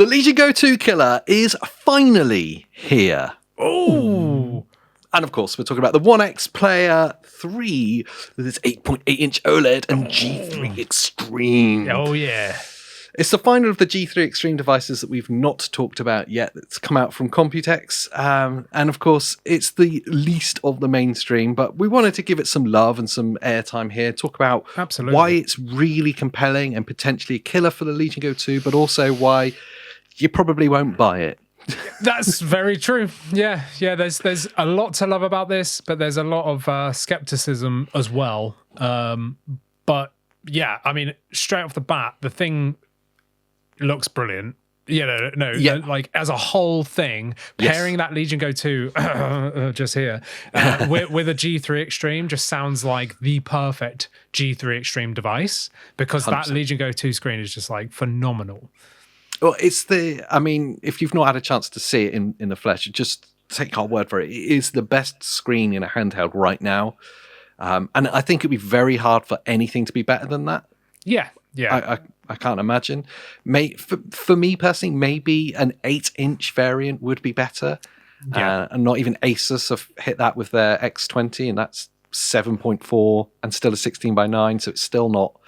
The Legion Go 2 killer is finally here. Oh. And of course, we're talking about the ONEXPLAYER 3 with its 8.8-inch OLED and G3 Extreme. Oh, yeah. It's the final of the G3 Extreme devices that we've not talked about yet that's come out from Computex. And of course, it's the least of the mainstream, but we wanted to give it some love and some airtime here, talk about why it's really compelling and potentially a killer for the Legion Go 2, but also why you probably won't buy it. That's very true. Yeah. There's a lot to love about this, but there's a lot of skepticism as well. But yeah, I mean, straight off the bat, the thing looks brilliant. Like as a whole thing, pairing that Legion Go 2 just here with a G3 Extreme just sounds like the perfect G3 Extreme device, because 100%. That Legion Go 2 screen is just like phenomenal. Well, if you've not had a chance to see it in the flesh, just take our word for it. It is the best screen in a handheld right now. And I think it'd be very hard for anything to be better than that. Yeah. I can't imagine. For me personally, maybe an 8-inch variant would be better. Yeah. And not even Asus have hit that with their X20, and that's 7.4 and still a 16:9, so it's still not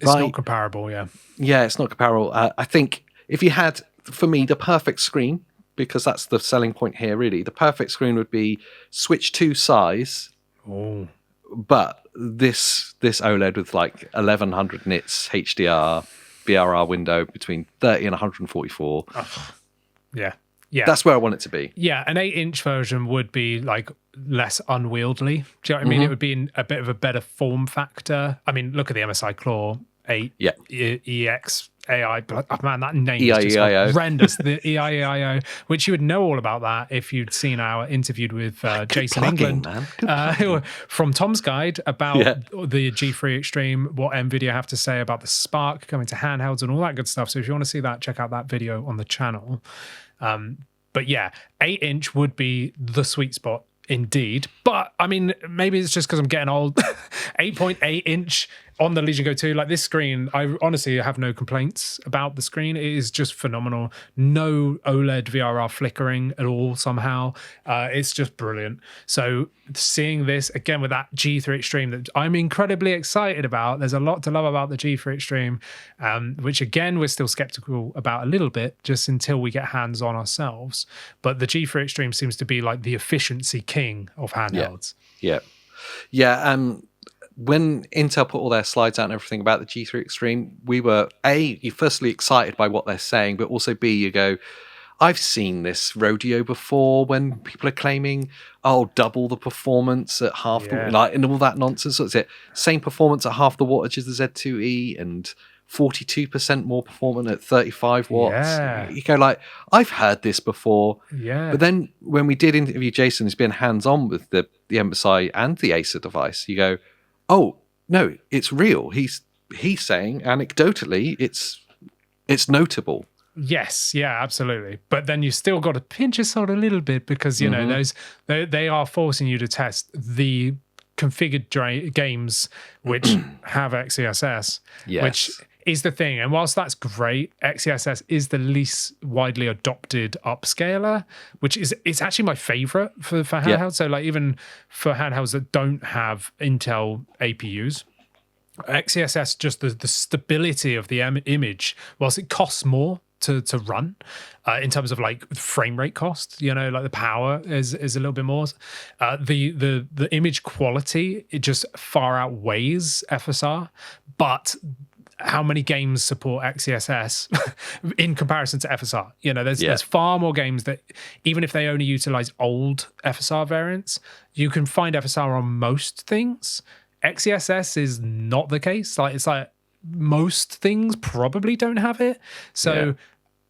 It's not comparable, yeah. Yeah, it's not comparable. I think if you had, for me, the perfect screen, because that's the selling point here, really, the perfect screen would be Switch 2 size. Oh. But this OLED with like 1100 nits HDR, BRR window between 30 and 144. Yeah. That's where I want it to be. Yeah, an 8-inch version would be like less unwieldy. Do you know what I mean? It would be in a bit of a better form factor. I mean, look at the MSI Claw 8 EX AI. Man, that name is just horrendous. The EIEIO, which you would know all about that if you'd seen our interview with Jason England from Tom's Guide about the G3 Extreme, what NVIDIA have to say about the Spark coming to handhelds and all that good stuff. So if you want to see that, check out that video on the channel. But yeah, 8-inch would be the sweet spot indeed. But I mean, maybe it's just because I'm getting old. 8.8-inch on the Legion Go 2, like this screen, I honestly have no complaints about the screen. It is just phenomenal. No OLED VRR flickering at all somehow. It's just brilliant. So seeing this again with that G3 Extreme that I'm incredibly excited about. There's a lot to love about the G3 Extreme, which again, we're still skeptical about a little bit just until we get hands on ourselves. But the G3 Extreme seems to be like the efficiency king of handhelds. Yeah. When Intel put all their slides out and everything about the G3 Extreme, we were you're firstly excited by what they're saying, but also B, you go, I've seen this rodeo before when people are claiming, double the performance at half the, and all that nonsense. So it's it, same performance at half the wattage as the Z2E and 42% more performance at 35 watts. Yeah. You go like, I've heard this before. Yeah. But then when we did interview Jason, who's been hands-on with the MSI and the Acer device, you go, oh, no, it's real. He's saying anecdotally it's notable. Yes, yeah, absolutely. But then you still got to pinch your salt a little bit because, you know, they are forcing you to test the configured games which have XeSS, which is the thing. And whilst that's great, XeSS is the least widely adopted upscaler, which is it's actually my favorite for handhelds. So like even for handhelds that don't have Intel APUs, XeSS, just the stability of the image, whilst it costs more to run in terms of like frame rate cost, you know, like the power is a little bit more. The image quality, it just far outweighs FSR, but how many games support XeSS in comparison to FSR? You know, there's far more games that, even if they only utilize old FSR variants, you can find FSR on most things. XeSS is not the case. Like, it's like most things probably don't have it. So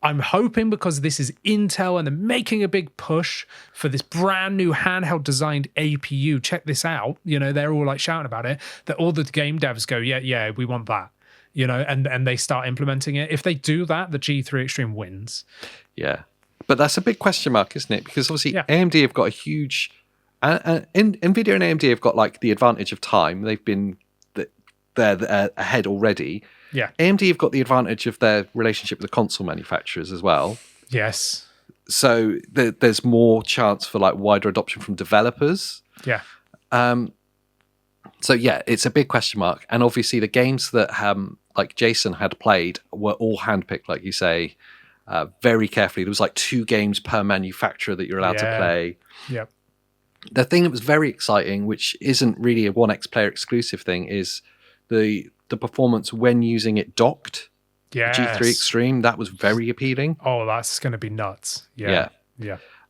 I'm hoping, because this is Intel and they're making a big push for this brand new handheld designed APU, check this out, you know, they're all like shouting about it, that all the game devs go, yeah, we want that. You know, and they start implementing it. If they do that, the G3 Extreme wins. Yeah. But that's a big question mark, isn't it? Because obviously AMD have got a huge... NVIDIA and AMD have got like the advantage of time. They've been... They're ahead already. Yeah. AMD have got the advantage of their relationship with the console manufacturers as well. Yes. So there's more chance for like wider adoption from developers. Yeah. So yeah, it's a big question mark. And obviously the games that like Jason had played were all handpicked, like you say, very carefully. There was like 2 games per manufacturer that you're allowed to play. Yep. The thing that was very exciting, which isn't really a ONEXPLAYER exclusive thing, is the performance when using it docked. Yes. G3 Extreme, that was very appealing. Oh, that's going to be nuts. Yeah.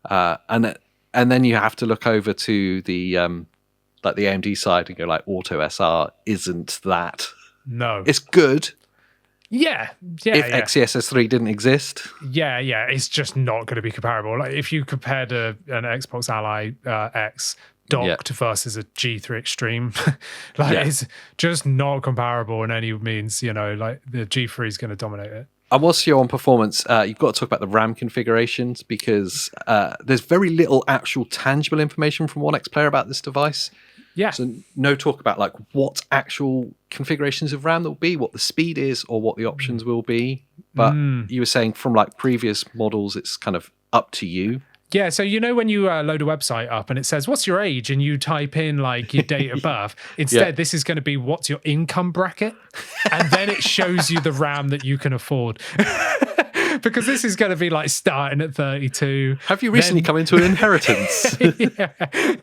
And then you have to look over to the like the AMD side and go like Auto SR isn't that. No. It's good. Yeah. If XeSS3 didn't exist. Yeah. It's just not going to be comparable. Like if you compared an Xbox Ally X docked versus a G3 Extreme, it's just not comparable in any means. Like the G3 is going to dominate it. And whilst you're on performance, you've got to talk about the RAM configurations because there's very little actual tangible information from ONEXPLAYER about this device. Yeah. So no talk about like what actual configurations of RAM there will be, what the speed is, or what the options will be. But you were saying from like previous models, it's kind of up to you. Yeah, so when you load a website up and it says, what's your age? And you type in like your date of birth. Instead, this is going to be what's your income bracket? And then it shows you the RAM that you can afford. Because this is going to be like starting at 32. Have you recently come into an inheritance?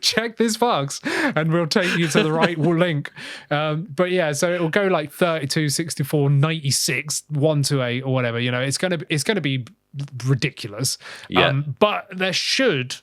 Check this box and we'll take you to the right link. But yeah, so it will go like 32, 64, 96, 128 or whatever. It's going to be ridiculous. But there should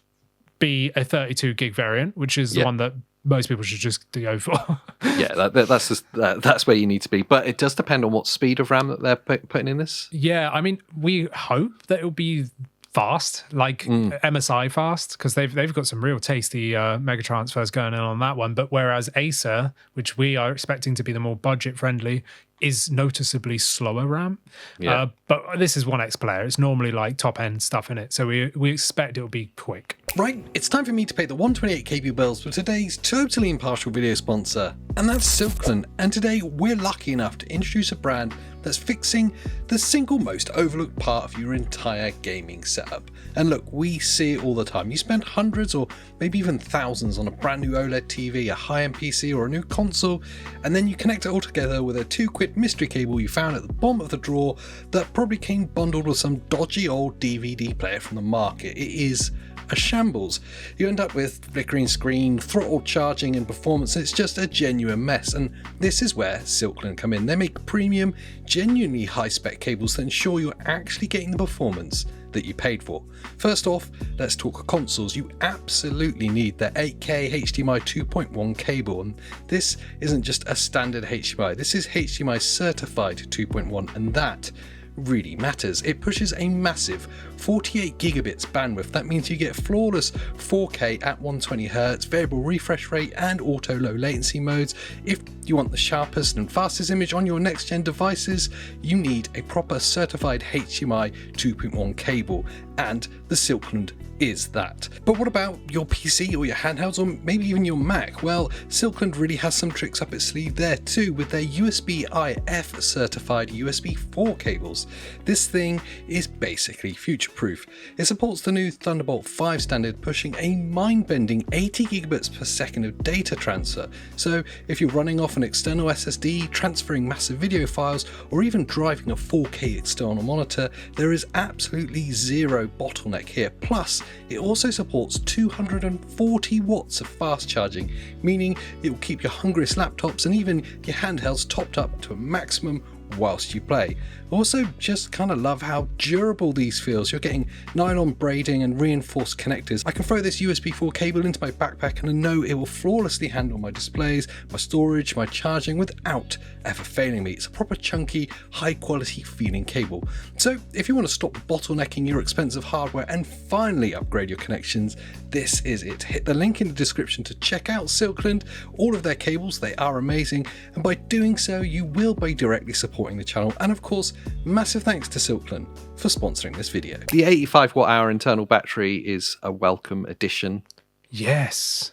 be a 32 gig variant, which is the one that most people should just go for. That's where you need to be. But it does depend on what speed of RAM that they're putting in this. Yeah, I mean, we hope that it'll be fast, like MSI fast, because they've got some real tasty mega transfers going on that one. But whereas Acer, which we are expecting to be the more budget friendly, is noticeably slower RAM. But this is ONEXPLAYER. It's normally like top end stuff in it, so we expect it'll be quick. Right, it's time for me to pay the 128KB bills for today's totally impartial video sponsor, and that's SILKLAND. And today we're lucky enough to introduce a brand that's fixing the single most overlooked part of your entire gaming setup. And look, we see it all the time. You spend hundreds or maybe even thousands on a brand new OLED TV, a high-end PC or a new console, and then you connect it all together with a 2-quid mystery cable you found at the bottom of the drawer that probably came bundled with some dodgy old DVD player from the market. It is a shambles. You end up with flickering screen, throttle charging and performance. It's just a genuine mess, and this is where SILKLAND come in. They make premium, genuinely high-spec cables that ensure you're actually getting the performance that you paid for. First off, let's talk consoles. You absolutely need the 8K HDMI 2.1 cable, and this isn't just a standard HDMI. This is HDMI certified 2.1, and that really matters. It pushes a massive 48 gigabits bandwidth. That means you get flawless 4K at 120Hz, variable refresh rate and auto low latency modes. If you want the sharpest and fastest image on your next gen devices, you need a proper certified HDMI 2.1 cable, and the SILKLAND is that. But what about your PC or your handhelds or maybe even your Mac? Well, SILKLAND really has some tricks up its sleeve there too with their USB-IF certified USB 4 cables. This thing is basically future-proof. It supports the new Thunderbolt 5 standard, pushing a mind-bending 80 gigabits per second of data transfer. So if you're running off an external SSD, transferring massive video files, or even driving a 4K external monitor, there is absolutely zero bottleneck here. Plus, it also supports 240 watts of fast charging, meaning it will keep your hungriest laptops and even your handhelds topped up to a maximum whilst you play. Also, just kind of love how durable these feels. You're getting nylon braiding and reinforced connectors. I can throw this USB 4 cable into my backpack and I know it will flawlessly handle my displays, my storage, my charging without ever failing me. It's a proper chunky, high quality feeling cable. So if you want to stop bottlenecking your expensive hardware and finally upgrade your connections, this is it. Hit the link in the description to check out SILKLAND. All of their cables, they are amazing, and by doing so you will be directly supporting the channel. And of course, massive thanks to SILKLAND for sponsoring this video. The 85 watt hour internal battery is a welcome addition. Yes.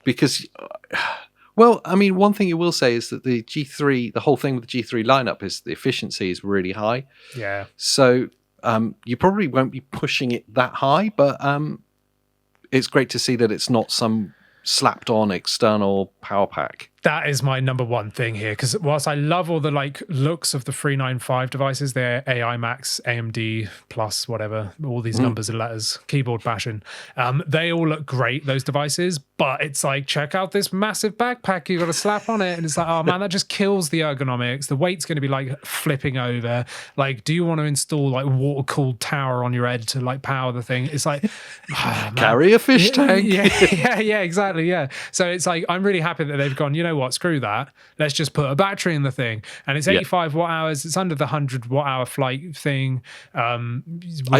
Because Well, I mean, one thing you will say is that the G3, the whole thing with the G3 lineup is the efficiency is really high. Yeah. So you probably won't be pushing it that high, but it's great to see that it's not some slapped on external power pack. That is my number one thing here, because whilst I love all the like looks of the 395 devices, they're AI Max, AMD Plus, whatever, all these numbers and letters, keyboard bashing, they all look great, those devices, but it's like, check out this massive backpack you got to slap on it, and it's like, oh man, that just kills the ergonomics. The weight's going to be like flipping over. Like, do you want to install like water-cooled tower on your head to like power the thing? It's like, oh, carry a fish tank. Yeah, exactly, yeah. So it's like, I'm really happy that they've gone, you know what, screw that, let's just put a battery in the thing, and it's 85 watt hours, it's under the 100 watt hour flight thing. I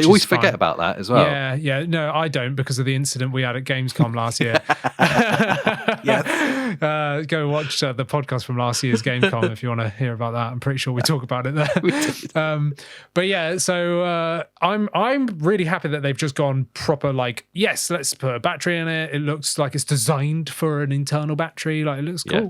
always forget about that as well. Yeah, no, I don't, because of the incident we had at Gamescom last year. Go watch the podcast from last year's Gamescom if you want to hear about that. I'm pretty sure we talk about it there. But yeah, so I'm really happy that they've just gone proper, like, yes, let's put a battery in it. It looks like it's designed for an internal battery. Like, it looks cool.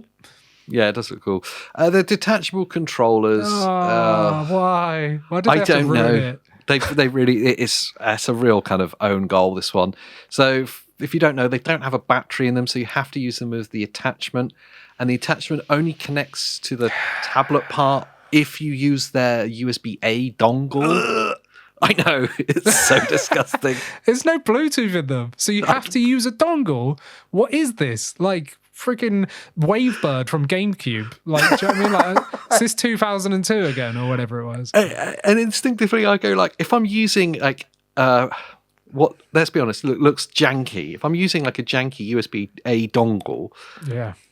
Yeah, it does look cool. The detachable controllers. Why? Why did they have to ruin it? They really, it's a real kind of own goal, this one. So if you don't know, they don't have a battery in them, so you have to use them as the attachment. And the attachment only connects to the tablet part if you use their USB-A dongle. I know, it's so disgusting. There's no Bluetooth in them, so you have to use a dongle. What is this? Like, freaking Wavebird from GameCube. Like, do you know what I mean? Like, is this 2002 again, or whatever it was? And instinctively, I go, like, if I'm using, like, what, let's be honest, looks janky. If I'm using, like, a janky USB-A dongle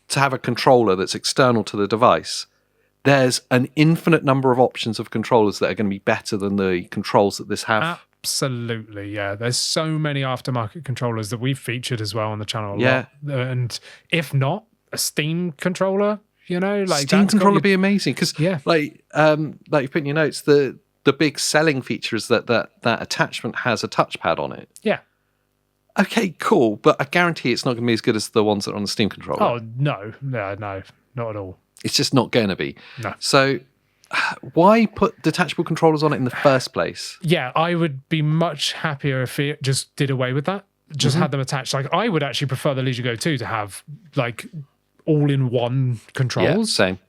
to have a controller that's external to the device, there's an infinite number of options of controllers that are going to be better than the controls that this have. Absolutely, yeah. There's so many aftermarket controllers that we've featured as well on the channel. And if not, a Steam controller, you know, like Steam controller would be amazing, because like you put in your notes, the big selling feature is that attachment has a touchpad on it. Yeah. Okay, cool, but I guarantee it's not going to be as good as the ones that are on the Steam controller. Oh no, not at all. It's just not going to be. No. So why put detachable controllers on it in the first place? Yeah, I would be much happier if it just did away with that. Just had them attached. Like, I would actually prefer the Leisure Go 2 to have like all-in-one controls. Yeah, same.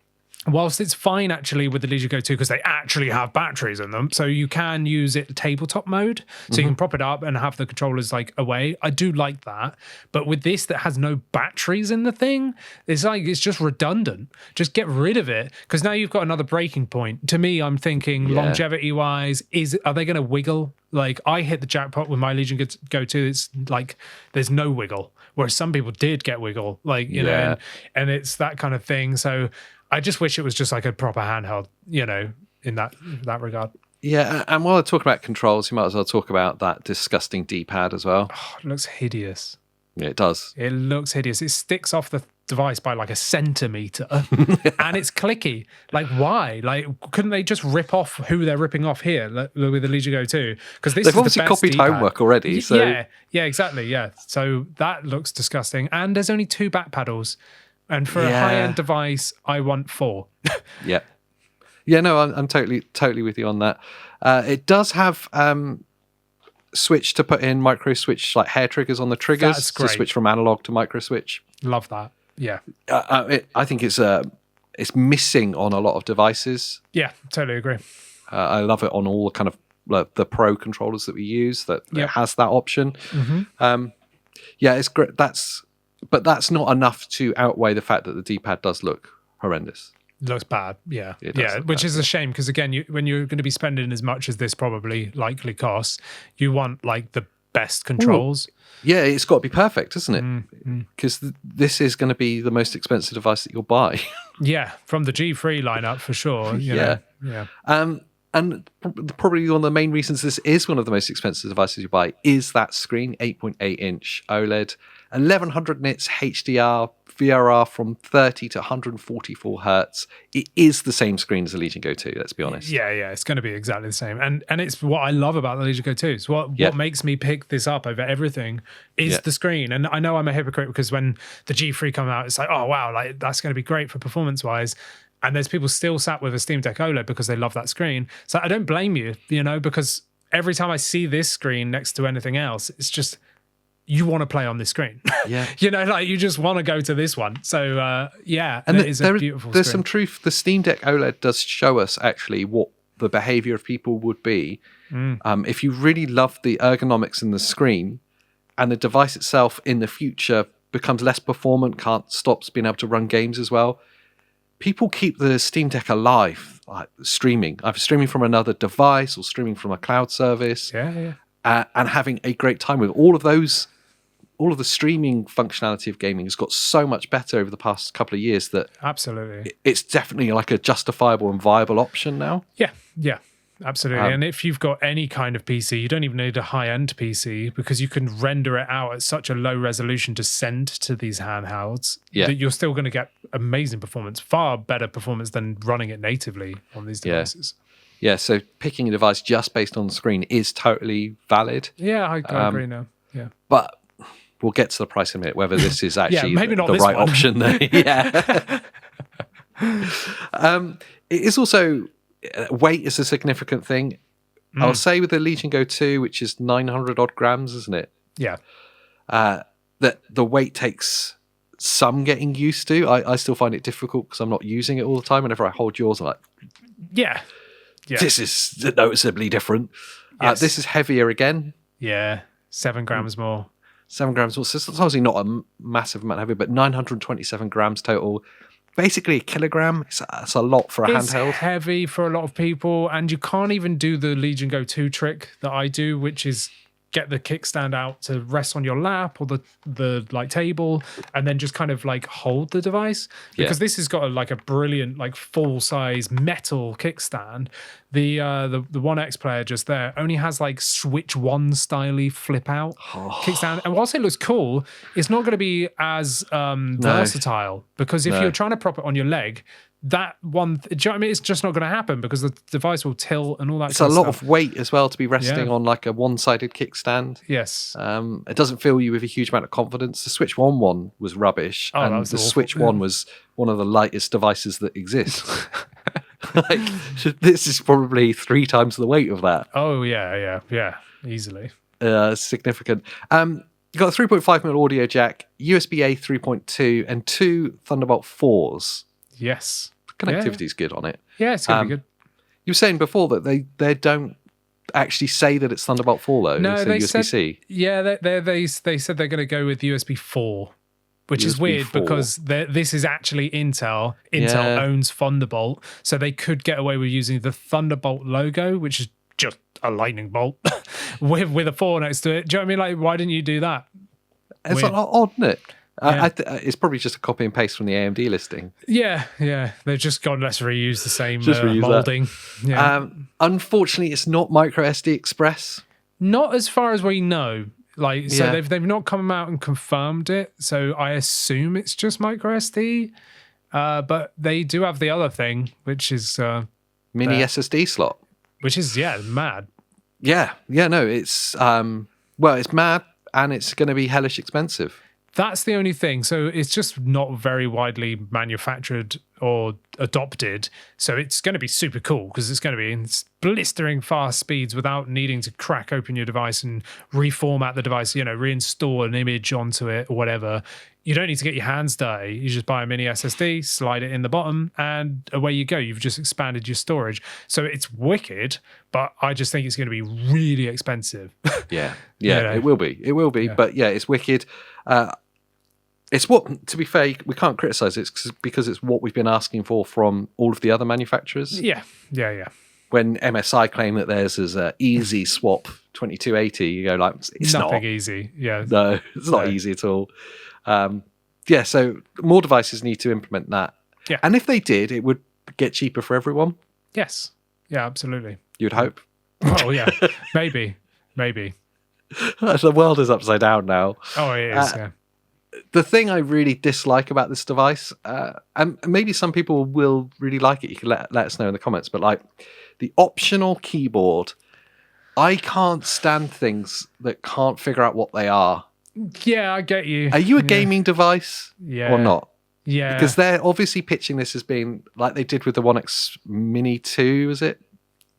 Whilst it's fine actually with the Leisure Go 2 because they actually have batteries in them, so you can use it tabletop mode, so you can prop it up and have the controllers like away. I do like that, but with this that has no batteries in the thing, it's like, it's just redundant. Just get rid of it, because now you've got another breaking point. To me, I'm thinking longevity wise, are they going to wiggle? Like, I hit the jackpot with my Legion Go 2. It's like there's no wiggle, whereas some people did get wiggle, like, you know, and it's that kind of thing. So I just wish it was just like a proper handheld, you know, in that regard. Yeah, and while I talk about controls, you might as well talk about that disgusting D-pad as well. Oh, it looks hideous. Yeah, it does. It looks hideous. It sticks off the device by like a centimeter, and it's clicky. Like, why? Like, couldn't they just rip off who they're ripping off here with the Leisure Go 2? Because this they've is obviously the best copied D-pad. homework already. So Yeah, exactly. Yeah, so that looks disgusting. And there's only 2 back paddles. And for a high-end device, I want 4. Yeah. No, I'm totally with you on that. It does have switch to put in micro switch, like hair triggers on the triggers. That's great. To switch from analog to micro switch. Love that. Yeah. I think it's missing on a lot of devices. Yeah, totally agree. I love it on all kind of the pro controllers that we use that it has that option. Yeah, it's great. But that's not enough to outweigh the fact that the D-pad does look horrendous. Looks bad, yeah. Yeah, which is a shame, because again, when you're going to be spending as much as this probably likely costs, you want like the best controls. Yeah, it's got to be perfect, isn't it? Because this is going to be the most expensive device that you'll buy. Yeah, from the G3 lineup for sure. You know. Yeah. And probably one of the main reasons this is one of the most expensive devices you buy is that screen, 8.8-inch OLED, 1100 nits HDR, VRR from 30 to 144 hertz. It is the same screen as the Legion Go 2, let's be honest. Yeah, it's going to be exactly the same. And it's what I love about the Legion Go 2. It's what makes me pick this up over everything is the screen. And I know I'm a hypocrite because when the G3 come out, it's like, oh, wow, like that's going to be great for performance-wise. And there's people still sat with a Steam Deck OLED because they love that screen. So I don't blame you, because every time I see this screen next to anything else, it's just, you want to play on this screen. Yeah. You just want to go to this one. So, and it is a beautiful there's screen. some truth. The Steam Deck OLED does show us actually what the behavior of people would be. If you really love the ergonomics in the screen and the device itself in the future becomes less performant, stops being able to run games as well, people keep the Steam Deck alive, like streaming, either streaming from another device or streaming from a cloud service, and having a great time with all of those. All of the streaming functionality of gaming has got so much better over the past couple of years that absolutely it's definitely like a justifiable and viable option now. Yeah, absolutely. And if you've got any kind of PC, you don't even need a high-end PC because you can render it out at such a low resolution to send to these handhelds that you're still going to get amazing performance, far better performance than running it natively on these devices. Yeah, so picking a device just based on the screen is totally valid. Yeah, I agree now. Yeah. But we'll get to the price in a minute, whether this is actually maybe not the this right one. option. Yeah. It is also, weight is a significant thing. I'll say with the Legion Go 2, which is 900 odd grams, isn't it? Yeah. That the weight takes some getting used to. I still find it difficult because I'm not using it all the time. Whenever I hold yours, I'm like, yeah. This is noticeably different. Yes. This is heavier again. Yeah. 7 grams more. 7 grams more. So it's obviously not a massive amount heavy, but 927 grams total. Basically a kilogram. It's a lot for a handheld. It's heavy for a lot of people, and you can't even do the Legion Go 2 trick that I do, which is get the kickstand out to rest on your lap or the like table, and then just kind of like hold the device, because this has got a brilliant like full size metal kickstand. The ONEXPLAYER just there only has like Switch 1 styly flip out kickstand, and whilst it looks cool, it's not going to be as versatile, because if you're trying to prop it on your leg, that one, do you know what I mean? It's just not going to happen because the device will tilt and all that. It's a lot of weight as well to be resting on like a one-sided kickstand. Yes. It doesn't fill you with a huge amount of confidence. The Switch 1 one was rubbish, and the awful. Switch 1 was one of the lightest devices that exist. Like, this is probably 3 times the weight of that. Oh yeah, easily. Significant. You've got a 3.5mm audio jack, USB-A 3.2, and 2 Thunderbolt 4s. Yes. Connectivity is good on it. Yeah, it's going to be good. You were saying before that they don't actually say that it's Thunderbolt 4 though. No, they USB-C. They said they're going to go with USB 4, which is weird because this is actually Intel. Intel owns Thunderbolt, so they could get away with using the Thunderbolt logo, which is just a lightning bolt with a 4 next to it. Do you know what I mean? Like, why didn't you do that? It's a lot odd, isn't it? It's probably just a copy and paste from the AMD listing. Yeah. They've just gone, let's reuse the same molding. Yeah. Unfortunately, it's not micro SD Express. Not as far as we know. So they've not come out and confirmed it. So I assume it's just micro SD. But they do have the other thing, which is mini SSD slot, which is mad. Yeah. No, it's it's mad, and it's going to be hellish expensive. That's the only thing. So it's just not very widely manufactured or adopted. So it's going to be super cool because it's going to be in blistering fast speeds without needing to crack open your device and reformat the device, reinstall an image onto it or whatever. You don't need to get your hands dirty. You just buy a mini SSD, slide it in the bottom, and away you go. You've just expanded your storage. So it's wicked, but I just think it's going to be really expensive. Yeah, it will be. It will be. Yeah. But yeah, it's wicked. It's what, to be fair, we can't criticize it because it's what we've been asking for from all of the other manufacturers. Yeah. When MSI claim that theirs is an easy swap 2280, you go like, it's nothing easy. Yeah. No, it's not easy at all. So more devices need to implement that. Yeah. And if they did, it would get cheaper for everyone. Yes. Yeah, absolutely. You'd hope. Oh, yeah. Maybe. The world is upside down now. Oh, it is, yeah. the thing I really dislike about this device, and maybe some people will really like it, you can let us know in the comments, but like the optional keyboard, I can't stand things that can't figure out what they are. Yeah, I get you. Are you a gaming device or not? Yeah. Because they're obviously pitching this as being like they did with the One X Mini 2, is it?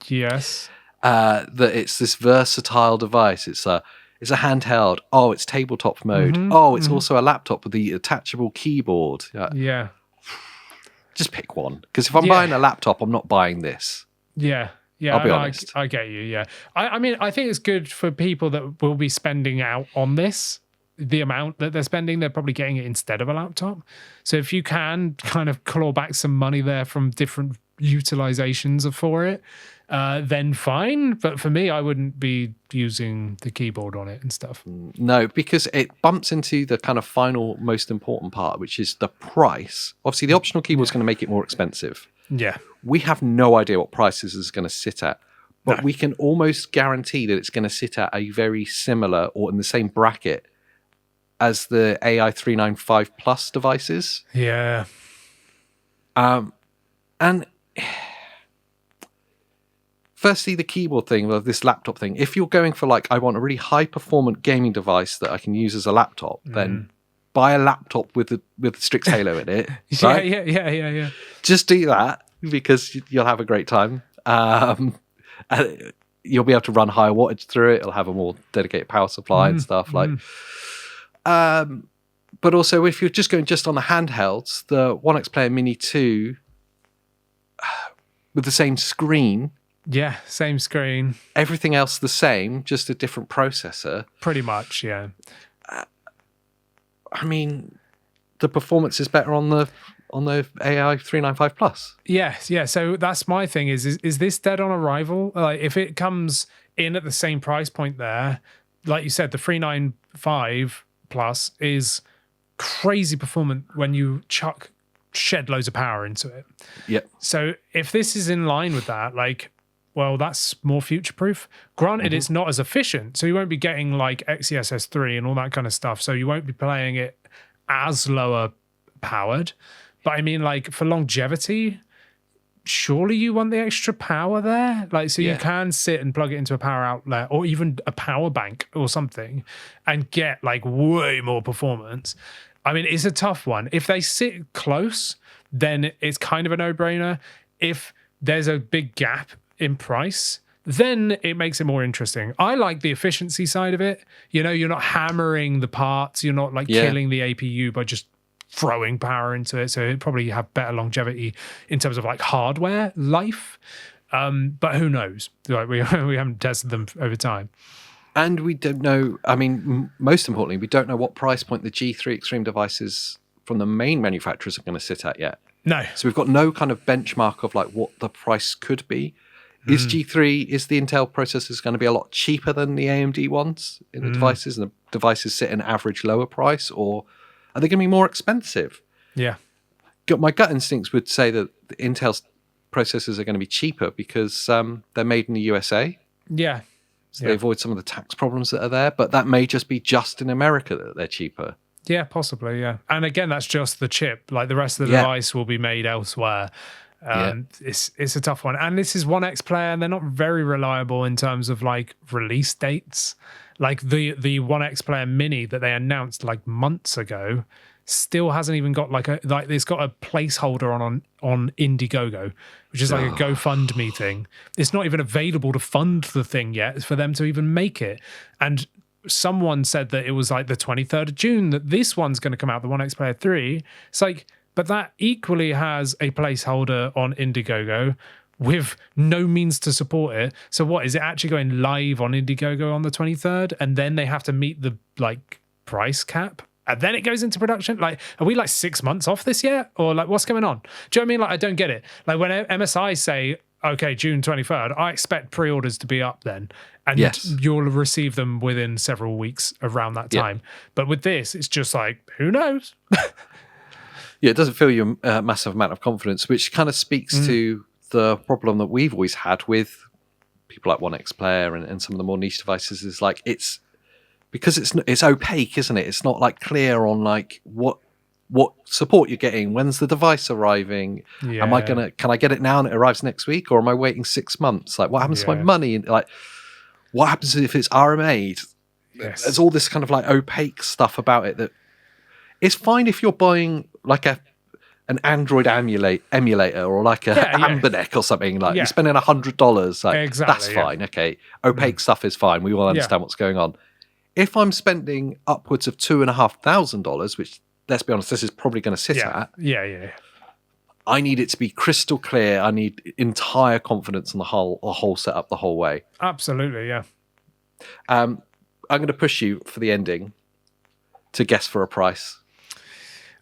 Yes. That it's this versatile device. It's a handheld. Oh, it's tabletop mode. It's also a laptop with the attachable keyboard. Yeah. Just pick one. Because if I'm buying a laptop, I'm not buying this. Yeah. Yeah, I'll be honest. I get you. Yeah, I mean, I think it's good for people that will be spending out on this. The amount that they're spending, they're probably getting it instead of a laptop. So if you can kind of claw back some money there from different utilizations for it, then fine. But for me, I wouldn't be using the keyboard on it and stuff. No, because it bumps into the kind of final, most important part, which is the price. Obviously, the optional keyboard is going to make it more expensive. Yeah. We have no idea what prices is going to sit at, but we can almost guarantee that it's going to sit at a very similar or in the same bracket as the AI 395 Plus devices. Yeah. And firstly, the keyboard thing, or this laptop thing, if you're going for like, I want a really high performant gaming device that I can use as a laptop, then buy a laptop with the Strix Halo in it. Right? Yeah. Just do that because you'll have a great time. And you'll be able to run higher wattage through it. It'll have a more dedicated power supply and stuff like. But also, if you're just going just on the handhelds, the ONEXPLAYER Mini 2 with the same screen. Yeah, same screen. Everything else the same, just a different processor. Pretty much, yeah. I mean, the performance is better on the AI 395 Plus. Yes, yeah. So that's my thing. Is this dead on arrival? Like, if it comes in at the same price point there, like you said, the 395 Plus is crazy performant when you shed loads of power into it. Yep. So if this is in line with that, like, well, that's more future-proof. Granted, it's not as efficient, so you won't be getting like XeSS3 and all that kind of stuff. So you won't be playing it as lower powered. But I mean, like, for longevity, surely you want the extra power there, like, so you can sit and plug it into a power outlet or even a power bank or something and get like way more performance. I mean, it's a tough one. If they sit close, then it's kind of a no-brainer. If there's a big gap in price, then it makes it more interesting. I like the efficiency side of it. You know, you're not hammering the parts, you're not like killing the APU by just throwing power into it, so it'd probably have better longevity in terms of like hardware life. But who knows? Like, we haven't tested them over time. And we don't know, I mean, most importantly, we don't know what price point the G3 Extreme devices from the main manufacturers are going to sit at yet. No. So we've got no kind of benchmark of like what the price could be. Is the Intel processors going to be a lot cheaper than the AMD ones in the devices, and the devices sit an average lower price, or are they going to be more expensive? Yeah. My gut instincts would say that the Intel's processors are going to be cheaper because they're made in the USA. Yeah. So they avoid some of the tax problems that are there, but that may just be just in America that they're cheaper. Yeah, possibly, yeah. And again, that's just the chip. Like, the rest of the device will be made elsewhere. It's a tough one. And this is ONEXPLAYER, and they're not very reliable in terms of like release dates. Like the ONEXPLAYER Mini that they announced like months ago still hasn't even got it's got a placeholder on Indiegogo, which is like a GoFundMe thing. It's not even available to fund the thing yet for them to even make it. And someone said that it was like the 23rd of June that this one's going to come out, the ONEXPLAYER 3. It's like, but that equally has a placeholder on Indiegogo with no means to support it. So what, is it actually going live on Indiegogo on the 23rd? And then they have to meet the like price cap? And then it goes into production? Like, are we like 6 months off this yet? Or like, what's going on? Do you know what I mean? Like, I don't get it. Like, when MSI say, okay, June 23rd, I expect pre-orders to be up then. And you'll receive them within several weeks around that time. But with this, it's just like, who knows? Yeah, it doesn't fill you a massive amount of confidence, which kind of speaks to the problem that we've always had with people like ONEXPLAYER and some of the more niche devices, is like, it's because it's opaque, isn't it? It's not like clear on like what support you're getting. When's the device arriving? Yeah. Can I get it now and it arrives next week, or am I waiting 6 months? Like, what happens to my money? Like, what happens if it's RMA'd? Yes. There's all this kind of like opaque stuff about it that it's fine if you're buying like an Android emulator or like a Amberneck or something. Like, you're spending $100. Like, exactly, that's fine. Okay, opaque stuff is fine. We all understand what's going on. If I'm spending upwards of $2,500, which, let's be honest, this is probably going to sit at. Yeah. I need it to be crystal clear. I need entire confidence in the whole setup the whole way. Absolutely, yeah. I'm going to push you for the ending to guess for a price.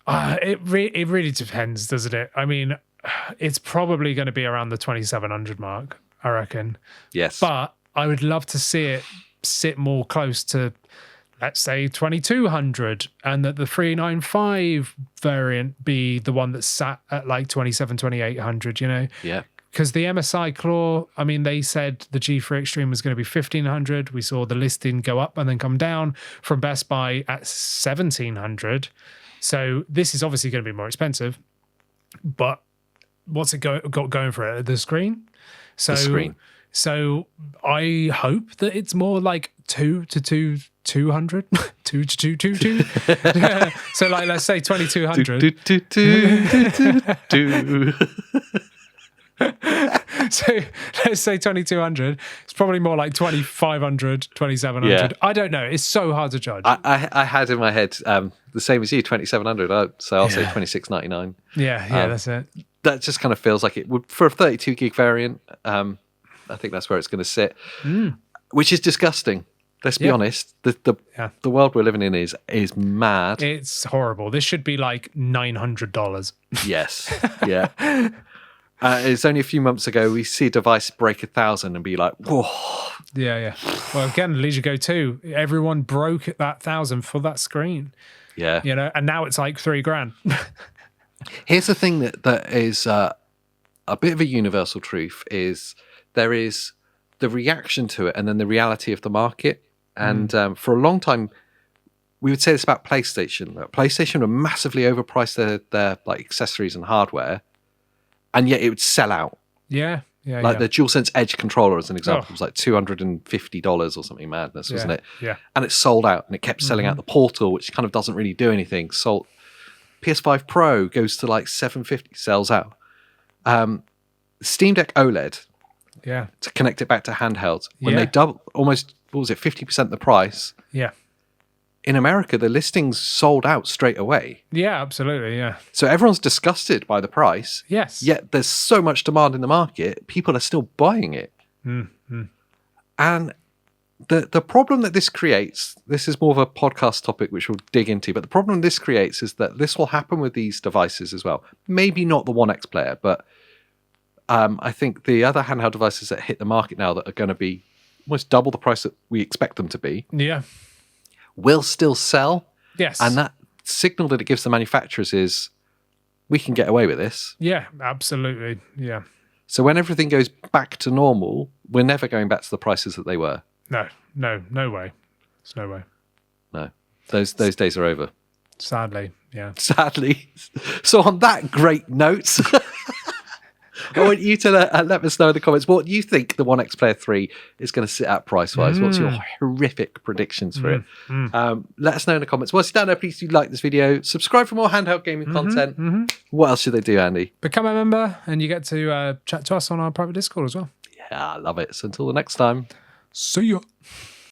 It really depends, doesn't it? I mean, it's probably going to be around the 2,700 mark, I reckon. Yes. But I would love to see it sit more close to, let's say, 2,200, and that the 395 variant be the one that's sat at like 2,800, you know? Yeah. Because the MSI Claw, I mean, they said the G3 Extreme was going to be 1,500. We saw the listing go up and then come down from Best Buy at 1,700. So this is obviously going to be more expensive. But what's it got going for it? The screen? The screen. So I hope that it's more like 200, 2 to 222. So like, let's say 2,200. So let's say 2,200. It's probably more like 2,500, 2,700. Yeah. I don't know. It's so hard to judge. I had in my head the same as you, 2,700. So I'll say 2,699. Yeah, that's it. That just kind of feels like it would for a 32 gig variant. I think that's where it's going to sit, which is disgusting. Let's be honest. The world we're living in is mad. It's horrible. This should be like $900. Yes. Yeah. It's only a few months ago we see a device break 1,000 and be like, whoa. Yeah. Well, again, Leisure Go 2, everyone broke at that 1,000 for that screen. Yeah. You know, and now it's like $3,000. Here's the thing that is a bit of a universal truth is there is the reaction to it and then the reality of the market. And for a long time, we would say this about PlayStation. PlayStation would massively overprice their like accessories and hardware, and yet it would sell out. Yeah. Like the DualSense Edge controller, as an example, was like $250 or something madness, wasn't it? Yeah. And it sold out, and it kept selling out. The Portal, which kind of doesn't really do anything, sold. PS5 Pro goes to like $750, sells out. Steam Deck OLED, to connect it back to handhelds, when they double, almost, what was it, 50% the price? Yeah. In America, the listings sold out straight away. Yeah, absolutely, yeah. So everyone's disgusted by the price. Yes. Yet there's so much demand in the market, people are still buying it. And the problem that this creates, this is more of a podcast topic which we'll dig into, but the problem this creates is that this will happen with these devices as well. Maybe not the ONEXPLAYER, but I think the other handheld devices that hit the market now that are going to be almost double the price that we expect them to be, will still sell. Yes. And that signal that it gives the manufacturers is, we can get away with this. Yeah, absolutely. Yeah. So when everything goes back to normal, we're never going back to the prices that they were. No way. There's no way. No. Those days are over. Sadly, yeah. Sadly. So on that great note, I want you to let us know in the comments what you think the ONEXPLAYER 3 is going to sit at price-wise. What's your horrific predictions for it? Let us know in the comments. Once you're down there, please do like this video. Subscribe for more handheld gaming content. What else should they do, Andy? Become a member, and you get to chat to us on our private Discord as well. Yeah, I love it. So until the next time. See ya.